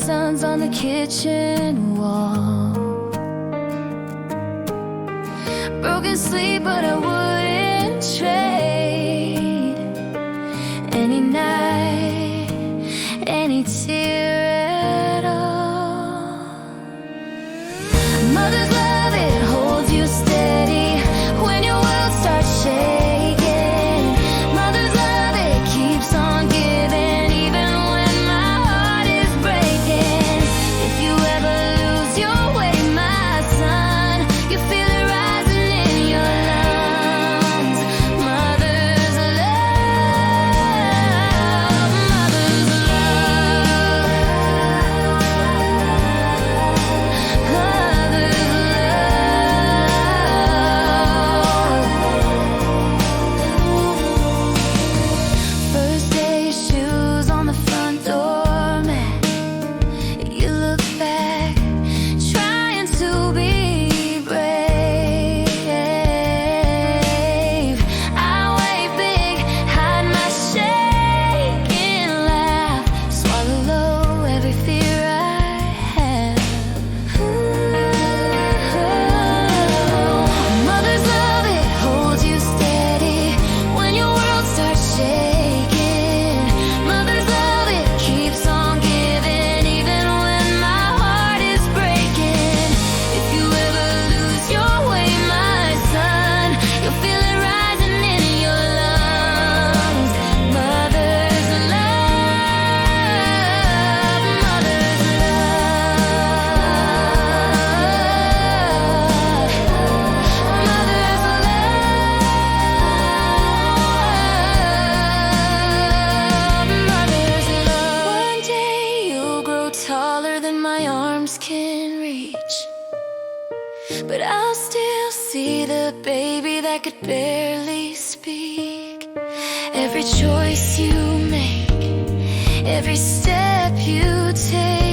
sons on the kitchen wall. Broken sleep, but I wouldn't trade any night, any tear at all. Mother's love, it holds you steady when your world starts shaking. Mother's love, it keeps on giving even when my heart is breaking. If you ever lose your way, my son, you feel it rising in your lungs. Mother's love, mother's love, mother's love. First day shoes on the front doormat. You look back, trying to be brave. I wave big, hide my shaking laugh, swallow low every fear I have. Mother's love, it holds you steady when your world starts shaking. Mother's love, it keeps on giving even when my heart is breaking. If you ever lose your way, my son, you'll feel it rising in your lungs. Mother's love, mother's love, mother's love, mother's love. One day you'll grow taller than my arms can reach, but I'll still see the baby that could barely speak. Every choice you make, every step you take,